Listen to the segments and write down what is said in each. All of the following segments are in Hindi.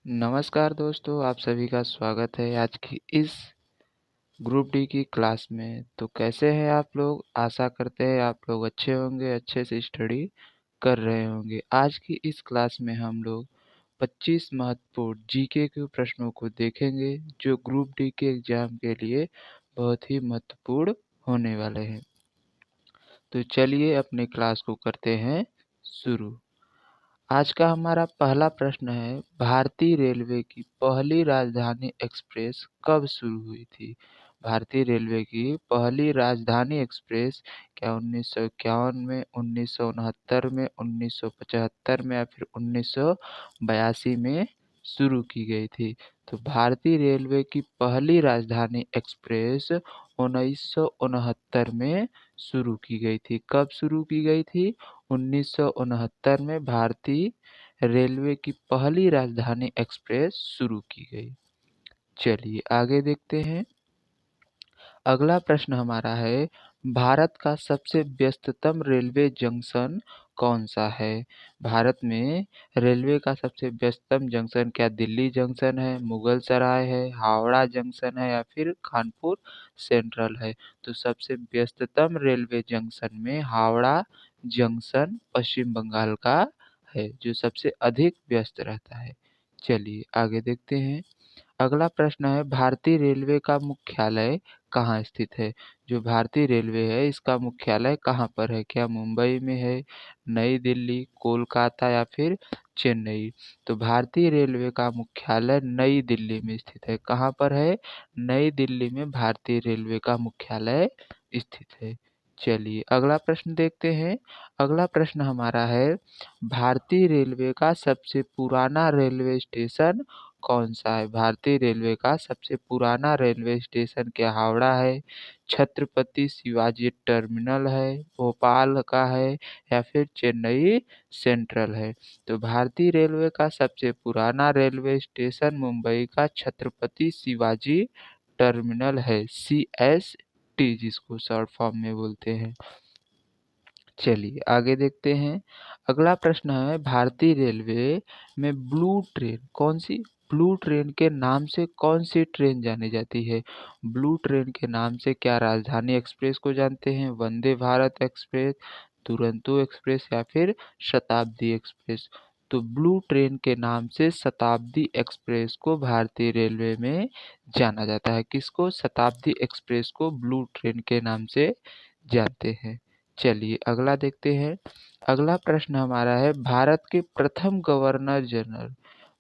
नमस्कार दोस्तों, आप सभी का स्वागत है आज की इस ग्रुप डी की क्लास में। तो कैसे हैं आप लोग? आशा करते हैं आप लोग अच्छे होंगे, अच्छे से स्टडी कर रहे होंगे। आज की इस क्लास में हम लोग 25 महत्वपूर्ण जीके के प्रश्नों को देखेंगे जो ग्रुप डी के एग्जाम के लिए बहुत ही महत्वपूर्ण होने वाले हैं। तो चलिए अपने क्लास को करते हैं शुरू। आज का हमारा पहला प्रश्न है, भारतीय रेलवे की पहली राजधानी एक्सप्रेस कब शुरू हुई थी? भारतीय रेलवे की पहली राजधानी एक्सप्रेस क्या 1951 में, 1969 में, 1975 में या फिर 1982 में शुरू की गई थी? तो भारतीय रेलवे की पहली राजधानी एक्सप्रेस 1969 में शुरू की गई थी। कब शुरू की गई थी? 1969 में भारतीय रेलवे की पहली राजधानी एक्सप्रेस शुरू की गई। चलिए आगे देखते हैं। अगला प्रश्न हमारा है, भारत का सबसे व्यस्ततम रेलवे जंक्शन कौन सा है? भारत में रेलवे का सबसे व्यस्ततम जंक्शन क्या दिल्ली जंक्शन है, मुगल सराय है, हावड़ा जंक्शन है या फिर कानपुर सेंट्रल है? तो सबसे व्यस्ततम रेलवे जंक्शन में हावड़ा जंक्शन पश्चिम बंगाल का है, जो सबसे अधिक व्यस्त रहता है। चलिए आगे देखते हैं। अगला प्रश्न है, भारतीय रेलवे का मुख्यालय कहाँ स्थित है? जो भारतीय रेलवे है इसका मुख्यालय कहाँ पर है? क्या मुंबई में है, नई दिल्ली, कोलकाता या फिर चेन्नई? तो भारतीय रेलवे का मुख्यालय नई दिल्ली में स्थित है। कहाँ पर है? नई दिल्ली में भारतीय रेलवे का मुख्यालय स्थित है। चलिए अगला प्रश्न देखते हैं। अगला प्रश्न हमारा है, भारतीय रेलवे का सबसे पुराना रेलवे स्टेशन कौन सा है? भारतीय रेलवे का सबसे पुराना रेलवे स्टेशन क्या हावड़ा है, छत्रपति शिवाजी टर्मिनल है, भोपाल का है या फिर चेन्नई सेंट्रल है? तो भारतीय रेलवे का सबसे पुराना रेलवे स्टेशन मुंबई का छत्रपति शिवाजी टर्मिनल है, CST जिसको शॉर्ट फॉर्म में बोलते हैं। चलिए आगे देखते हैं। अगला प्रश्न है, भारतीय रेलवे में ब्लू ट्रेन कौन सी? ब्लू ट्रेन के नाम से कौन सी ट्रेन जानी जाती है? ब्लू ट्रेन के नाम से क्या राजधानी एक्सप्रेस को जानते हैं, वंदे भारत एक्सप्रेस, दुरंतो एक्सप्रेस या फिर शताब्दी एक्सप्रेस? तो ब्लू ट्रेन के नाम से शताब्दी एक्सप्रेस को भारतीय रेलवे में जाना जाता है। किसको? शताब्दी एक्सप्रेस को ब्लू ट्रेन के नाम से जानते हैं। चलिए अगला देखते हैं। अगला प्रश्न हमारा है, भारत के प्रथम गवर्नर जनरल,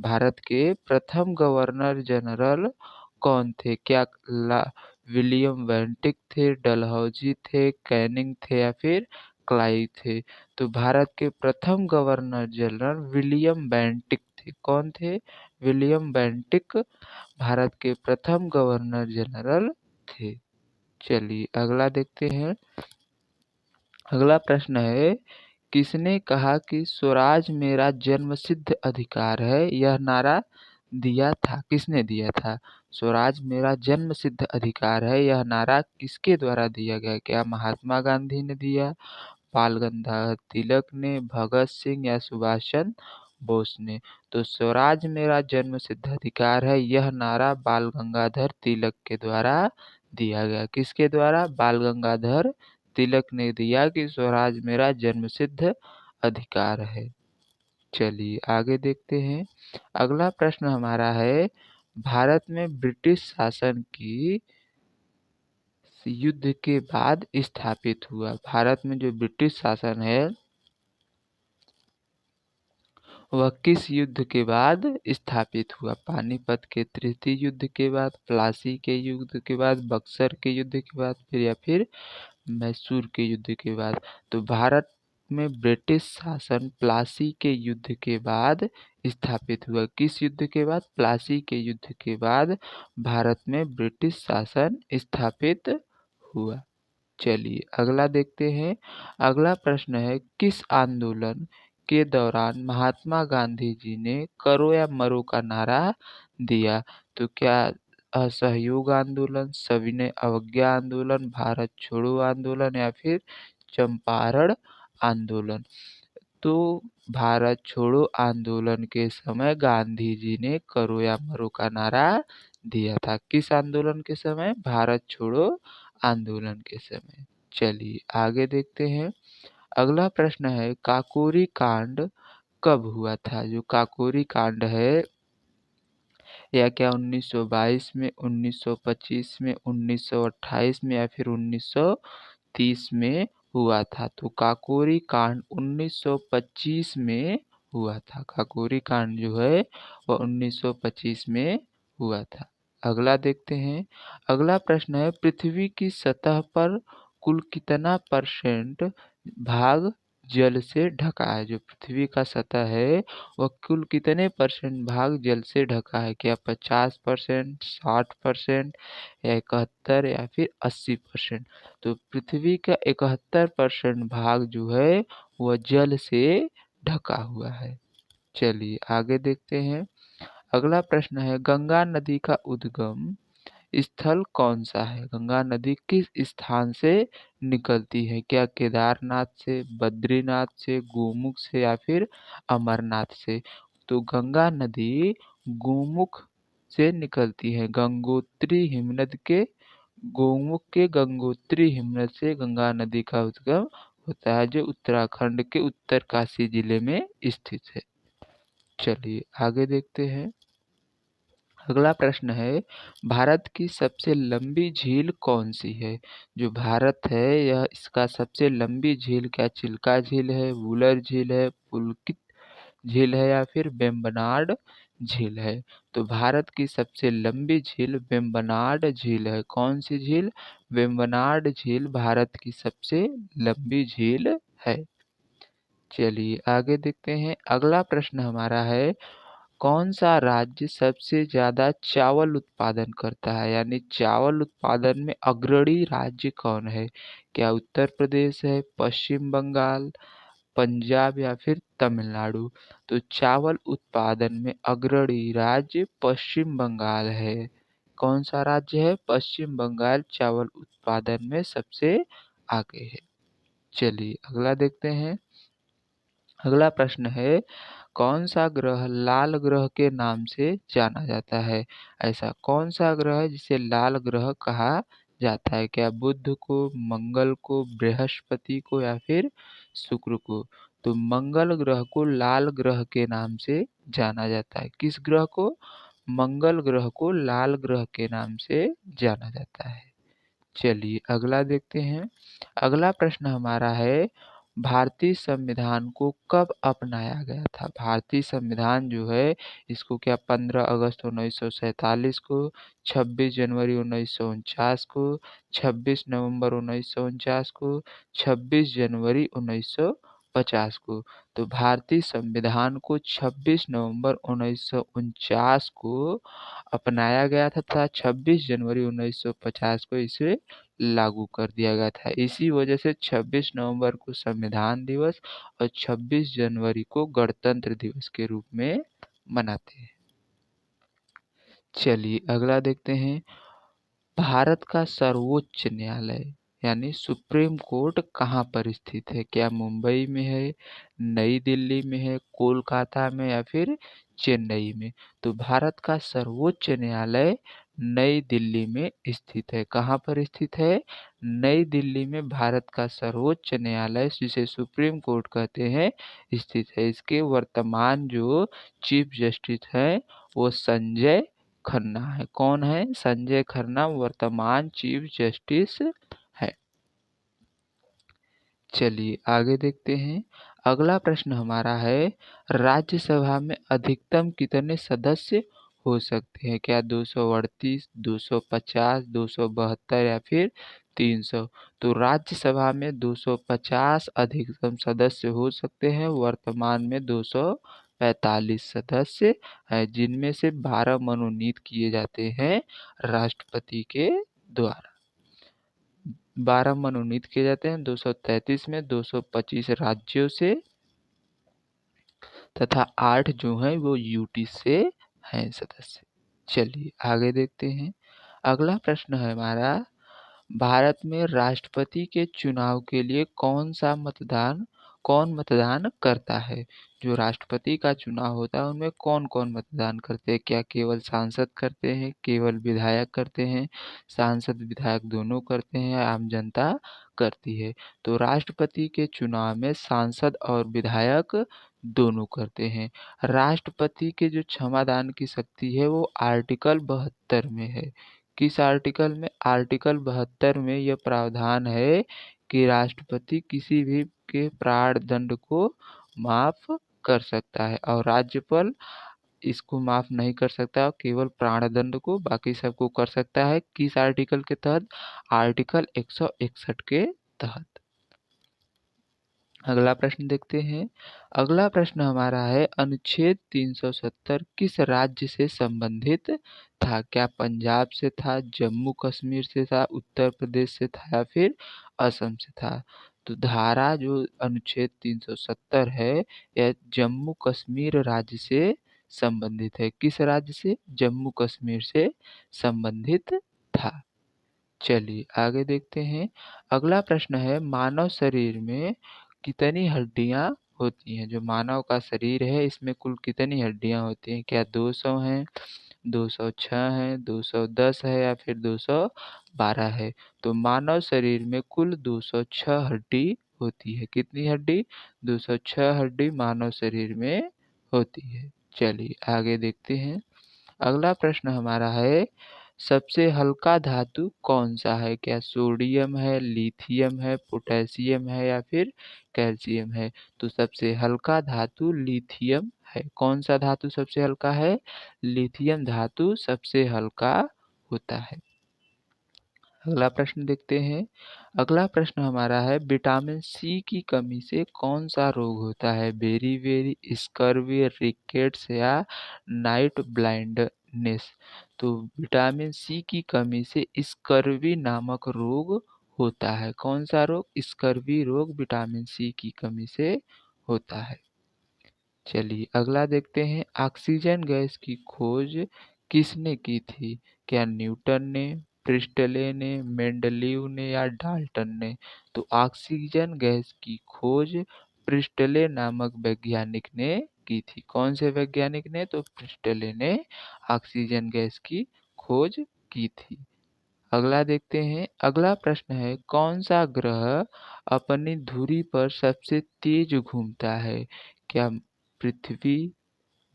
भारत के प्रथम गवर्नर जनरल कौन थे? क्या विलियम बेंटिक थे, डलहौजी थे, कैनिंग थे या फिर क्लाइव थे? तो भारत के प्रथम गवर्नर जनरल विलियम बेंटिक थे। कौन थे? विलियम बेंटिक भारत के प्रथम गवर्नर जनरल थे। चलिए अगला देखते हैं। अगला प्रश्न है, किसने कहा कि स्वराज मेरा जन्मसिद्ध अधिकार है? यह नारा दिया था, किसने दिया था? स्वराज मेरा जन्मसिद्ध अधिकार है, यह नारा किसके द्वारा दिया गया? क्या महात्मा गांधी ने दिया, बाल गंगाधर तिलक ने, भगत सिंह या सुभाष चंद्र बोस ने? तो स्वराज मेरा जन्मसिद्ध अधिकार है, यह नारा बाल गंगाधर तिलक के द्वारा दिया गया। किसके द्वारा? बाल गंगाधर तिलक ने दिया कि स्वराज मेरा जन्मसिद्ध अधिकार है। चलिए आगे देखते हैं। अगला प्रश्न हमारा है, भारत में ब्रिटिश शासन की युद्ध के बाद स्थापित हुआ। भारत में जो ब्रिटिश शासन है वह किस युद्ध के बाद स्थापित हुआ? पानीपत के तृतीय युद्ध के बाद, प्लासी के युद्ध के बाद, बक्सर के युद्ध के बाद फिर या फिर मैसूर के युद्ध के बाद? तो भारत में ब्रिटिश शासन प्लासी के युद्ध के बाद स्थापित हुआ। किस युद्ध के बाद? प्लासी के युद्ध के बाद भारत में ब्रिटिश शासन स्थापित हुआ। चलिए अगला देखते हैं। अगला प्रश्न है, किस आंदोलन के दौरान महात्मा गांधी जी ने करो या मरो का नारा दिया? तो क्या असहयोग आंदोलन, सविनय अवज्ञा आंदोलन, भारत छोड़ो आंदोलन या फिर चंपारण आंदोलन? तो भारत छोड़ो आंदोलन के समय गांधी जी ने करो या मरो का नारा दिया था। किस आंदोलन के समय? भारत छोड़ो आंदोलन के समय। चलिए आगे देखते हैं। अगला प्रश्न है, काकोरी कांड कब हुआ था? जो काकोरी कांड है या क्या 1922 में, 1925 में, 1928 में या फिर 1930 में हुआ था? तो काकोरी कांड 1925 में हुआ था। काकोरी कांड जो है वह 1925 में हुआ था। अगला देखते हैं। अगला प्रश्न है, पृथ्वी की सतह पर कुल कितना % भाग जल से ढका है? जो पृथ्वी का सतह है वह कुल कितने % भाग जल से ढका है? क्या 50%, 60% या 71 या फिर 80%? तो पृथ्वी का 71% भाग जो है वह जल से ढका हुआ है। चलिए आगे देखते हैं। अगला प्रश्न है, गंगा नदी का उद्गम स्थल कौन सा है? गंगा नदी किस स्थान से निकलती है? क्या केदारनाथ से, बद्रीनाथ से, गोमुख से या फिर अमरनाथ से? तो गंगा नदी गोमुख से निकलती है। गंगोत्री हिमनद के गोमुख के गंगोत्री हिमनद से गंगा नदी का उद्गम होता है, जो उत्तराखंड के उत्तरकाशी जिले में स्थित है। चलिए आगे देखते हैं। अगला प्रश्न है, भारत की सबसे लंबी झील कौन सी है? जो भारत है यह इसका सबसे लंबी झील क्या चिल्का झील है, वुलर झील है, पुलकित झील है या फिर वेम्बनाड झील है? तो भारत की सबसे लंबी झील वेम्बनाड झील है। कौन सी झील? वेम्बनाड झील भारत की सबसे लंबी झील है। चलिए आगे देखते हैं। अगला प्रश्न हमारा है, कौन सा राज्य सबसे ज्यादा चावल उत्पादन करता है? यानी चावल उत्पादन में अग्रणी राज्य कौन है? क्या उत्तर प्रदेश है, पश्चिम बंगाल, पंजाब या फिर तमिलनाडु? तो चावल उत्पादन में अग्रणी राज्य पश्चिम बंगाल है। कौन सा राज्य है? पश्चिम बंगाल चावल उत्पादन में सबसे आगे है। चलिए अगला देखते हैं। अगला प्रश्न है, कौन सा ग्रह लाल ग्रह के नाम से जाना जाता है? ऐसा कौन सा ग्रह है जिसे लाल ग्रह कहा जाता है? क्या बुध को, मंगल को, बृहस्पति को या फिर शुक्र को? तो मंगल ग्रह को लाल ग्रह के नाम से जाना जाता है। किस ग्रह को? मंगल ग्रह को लाल ग्रह के नाम से जाना जाता है। चलिए अगला देखते हैं। अगला प्रश्न हमारा है, भारतीय संविधान को कब अपनाया गया था? भारतीय संविधान जो है इसको क्या 15 अगस्त 1947 को, 26 जनवरी 1949 को, 26 नवंबर 1949 को, 26 जनवरी 1950 को? तो भारतीय संविधान को 26 नवंबर 1949 को अपनाया गया था तथा 26 जनवरी 1950 को इसे लागू कर दिया गया था। इसी वजह से 26 नवंबर को संविधान दिवस और 26 जनवरी को गणतंत्र दिवस के रूप में मनाते हैं। चलिए अगला देखते हैं। भारत का सर्वोच्च न्यायालय यानी सुप्रीम कोर्ट कहाँ पर स्थित है? क्या मुंबई में है, नई दिल्ली में है, कोलकाता में या फिर चेन्नई में? तो भारत का सर्वोच्च न्यायालय नई दिल्ली में स्थित है। कहाँ पर स्थित है? नई दिल्ली में भारत का सर्वोच्च न्यायालय, जिसे सुप्रीम कोर्ट कहते हैं, स्थित है। इसके वर्तमान जो चीफ जस्टिस हैं वो संजय खन्ना है। कौन है? संजय खन्ना वर्तमान चीफ जस्टिस है। चलिए आगे देखते हैं। अगला प्रश्न हमारा है, राज्यसभा में अधिकतम कितने सदस्य हो सकते हैं? क्या 238, 250, 272 या फिर 300? तो राज्यसभा में 250 अधिकतम सदस्य हो सकते हैं। वर्तमान में 245 सदस्य है, जिनमें से 12 मनोनीत किए जाते हैं राष्ट्रपति के द्वारा। 12 मनोनीत किए जाते हैं 233 में, 225 राज्यों से तथा 8 जो हैं वो यूटी से हैं सदस्य। चलिए आगे देखते हैं। अगला प्रश्न है हमारा, भारत में राष्ट्रपति के चुनाव के लिए कौन मतदान करता है? जो राष्ट्रपति का चुनाव होता है उनमें कौन-कौन मतदान करते हैं? क्या केवल सांसद करते हैं, केवल विधायक करते हैं, सांसद विधायक दोनों करते हैं या आम जनता करती है? तो राष्ट्रपति के चुनाव में सांसद और विधायक दोनों करते हैं। राष्ट्रपति के जो क्षमादान की शक्ति है वो आर्टिकल 72 में है। किस आर्टिकल में? आर्टिकल 72 में यह प्रावधान है कि राष्ट्रपति किसी भी के प्राण दंड को माफ कर सकता है और राज्यपाल इसको माफ नहीं कर सकता, केवल प्राण दंड को, बाकी सबको कर सकता है। किस आर्टिकल के तहत? आर्टिकल 161 के तहत। अगला प्रश्न देखते हैं। अगला प्रश्न हमारा है अनुच्छेद 370 किस राज्य से संबंधित था? क्या पंजाब से था, जम्मू कश्मीर से था, उत्तर प्रदेश से था या फिर असम से था? तो धारा जो अनुच्छेद 370 है यह जम्मू कश्मीर राज्य से संबंधित है। किस राज्य से? जम्मू कश्मीर से संबंधित था। चलिए आगे देखते हैं। अगला प्रश्न है मानव शरीर में कितनी हड्डियां होती हैं? जो मानव का शरीर है इसमें कुल कितनी हड्डियां होती हैं? क्या 200 हैं, 206 हैं, 210 है या फिर 212 है? तो मानव शरीर में कुल 206 हड्डी होती है। कितनी हड्डी? 206 हड्डी मानव शरीर में होती है। चलिए आगे देखते हैं। अगला प्रश्न हमारा है सबसे हल्का धातु कौन सा है? क्या सोडियम है, लिथियम है, पोटेशियम है या फिर कैल्शियम है? तो सबसे हल्का धातु लिथियम है। कौन सा धातु सबसे हल्का है? लिथियम धातु सबसे हल्का होता है। अगला प्रश्न देखते हैं। अगला प्रश्न हमारा है विटामिन सी की कमी से कौन सा रोग होता है? बेरी, स्कर्वी, रिकेट्स या नाइट ब्लाइंडनेस? तो विटामिन सी की कमी से स्कर्वी नामक रोग होता है। कौन सा रोग? स्कर्वी रोग विटामिन सी की कमी से होता है। चलिए अगला देखते हैं। ऑक्सीजन गैस की खोज किसने की थी? क्या न्यूटन ने, प्रिस्टले ने, मेंडलीव ने या डाल्टन ने? तो ऑक्सीजन गैस की खोज प्रिस्टले नामक वैज्ञानिक ने की थी। कौन से वैज्ञानिक ने? तो प्रिस्टले ने ऑक्सीजन गैस की खोज की थी। अगला देखते हैं। अगला प्रश्न है कौन सा ग्रह अपनी धुरी पर सबसे तेज घूमता है? क्या पृथ्वी,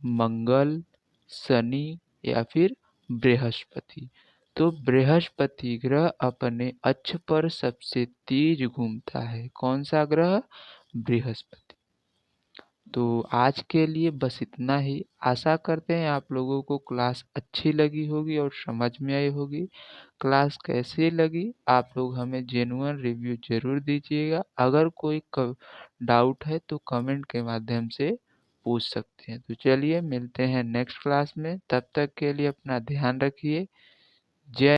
मंगल, शनि या फिर बृहस्पति? तो बृहस्पति ग्रह अपने अक्ष पर सबसे तेज घूमता है। कौन सा ग्रह? बृहस्पति। तो आज के लिए बस इतना ही। आशा करते हैं आप लोगों को क्लास अच्छी लगी होगी और समझ में आई होगी। क्लास कैसी लगी आप लोग हमें जेन्युइन रिव्यू जरूर दीजिएगा। अगर कोई डाउट है तो कमेंट के माध्यम से पूछ सकते हैं। तो चलिए मिलते हैं नेक्स्ट क्लास में। तब तक के लिए अपना ध्यान रखिए। जय